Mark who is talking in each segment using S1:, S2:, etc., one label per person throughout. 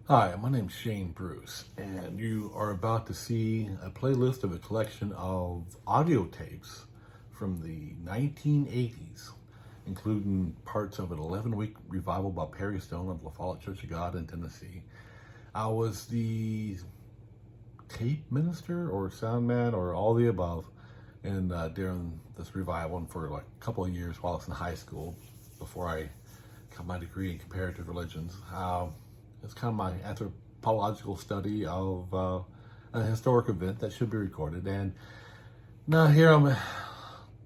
S1: Hi, my name's Shane Bruce, and you are about to see a playlist of a collection of audio tapes from the 1980s, including parts of an 11-week revival by Perry Stone of LaFollette Church of God in Tennessee. I was the tape minister or sound man or all the above and during this revival and for like a couple of years while I was in high school before I got my degree in comparative religions. It's kind of my anthropological study of a historic event that should be recorded. And now here I'm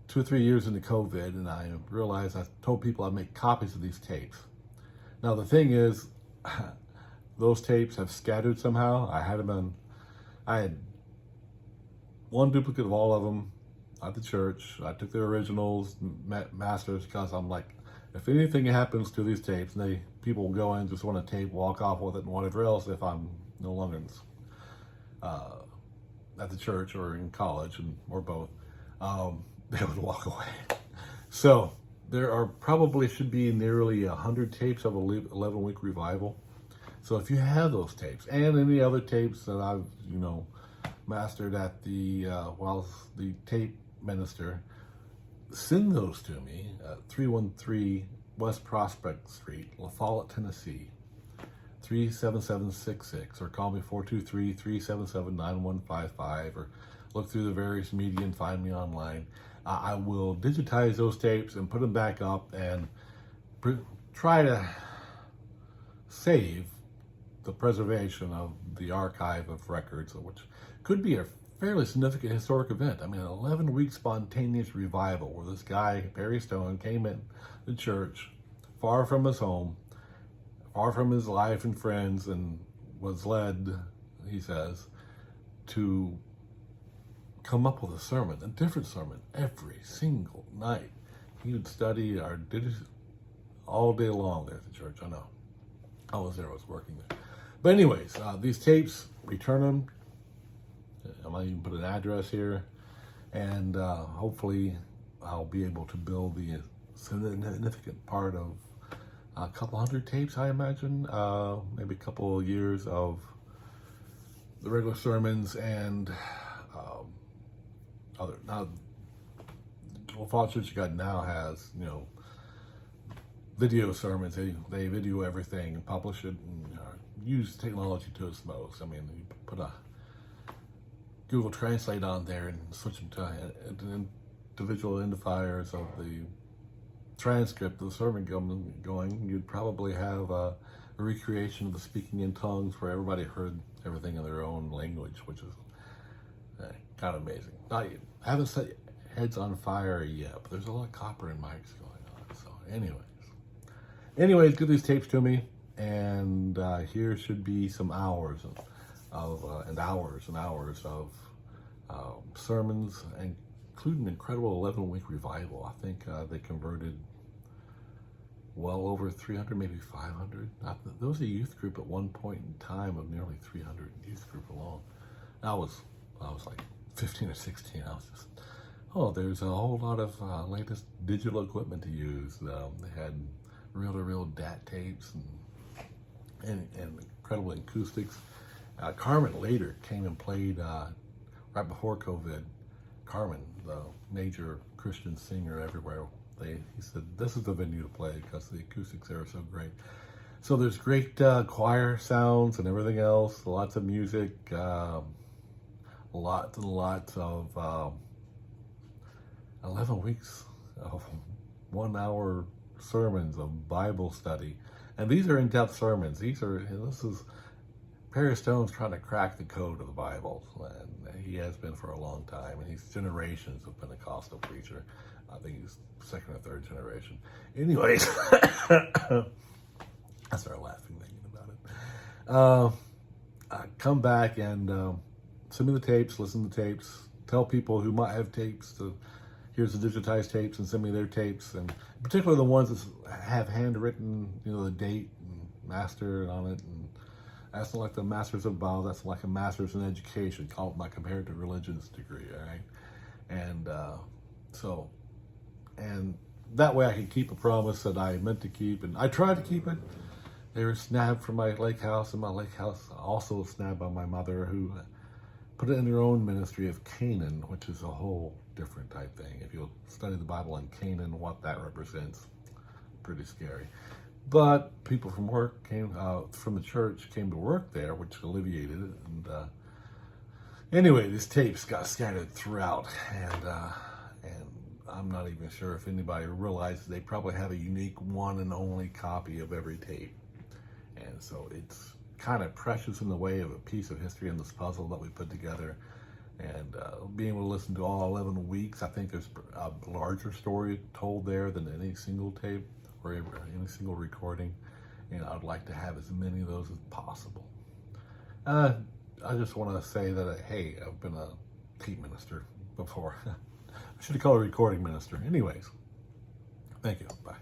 S1: 2 or 3 years into COVID, and I realized I told people I'd make copies of these tapes. Now the thing is, those tapes have scattered somehow. I had one duplicate of all of them at the church. I took their originals, masters, because I'm like, if anything happens to these tapes, and people will go in, just want a tape, walk off with it, and whatever else, if I'm no longer at the church or in college, or both, they would walk away. So there are probably should be nearly 100 tapes of a 11-week revival. So if you have those tapes and any other tapes that I've mastered at the while the tape minister, send those to me at 313 West Prospect Street, LaFollette, Tennessee, 37766, or call me 423-377-9155, or look through the various media and find me online. I will digitize those tapes and put them back up and try to save the preservation of the archive of records, which could be a fairly significant historic event. I mean, an 11-week spontaneous revival where this guy, Perry Stone, came in the church, far from his home, far from his life and friends, and was led, he says, to come up with a different sermon, every single night. He would study or did it all day long there at the church. I know. I was there, I was working there. But anyways, these tapes, return them. I might even put an address here, and hopefully I'll be able to build the significant part of a couple hundred tapes, I imagine, maybe a couple of years of the regular sermons and other. Now, LaFollette Church of God now has, video sermons. They video everything and publish it and use technology to its most. I mean, you put a Google Translate on there and switch them to individual identifiers of the transcript of the sermon going, you'd probably have a recreation of the speaking in tongues where everybody heard everything in their own language, which is kind of amazing. I haven't set heads on fire yet, but there's a lot of copper and mics going on. So anyways, get these tapes to me, and here should be some hours and hours of sermons, including an incredible 11-week revival. I think they converted well over 300, maybe 500. There was a youth group at one point in time of nearly 300 youth group alone. I was like 15 or 16. I was just, there's a whole lot of latest digital equipment to use. They had reel-to-reel DAT tapes and incredible acoustics. Carmen later came and played right before COVID. Carmen, the major Christian singer everywhere, he said, this is the venue to play because the acoustics there are so great. So there's great choir sounds and everything else, lots of music, lots and lots of 11 weeks of 1 hour sermons of Bible study. And these are in-depth sermons. This is Perry Stone's trying to crack the code of the Bible, and he has been for a long time, and he's generations of Pentecostal preacher. I think he's second or third generation. Anyways, I started laughing thinking about it. Come back and send me the tapes, listen to the tapes, tell people who might have tapes to, here's the digitized tapes, and send me their tapes, and particularly the ones that have handwritten, the date and master on it, and that's like the Masters of Bible. That's like a Master's in Education. Call it my comparative religions degree, all right? And and that way I can keep a promise that I meant to keep, and I try to keep it. They were snagged from my lake house, and my lake house also snagged by my mother, who put it in their own ministry of Canaan, which is a whole different type thing. If you'll study the Bible and Canaan, what that represents, pretty scary. But people from work came from the church came to work there, which alleviated it. And anyway, these tapes got scattered throughout, and I'm not even sure if anybody realizes they probably have a unique one and only copy of every tape. And so it's kind of precious in the way of a piece of history in this puzzle that we put together. And being able to listen to all 11 weeks, I think there's a larger story told there than any single tape or any single recording. And I'd like to have as many of those as possible. I just want to say that, hey, I've been a tape minister before. I should have called a recording minister. Anyways, thank you. Bye.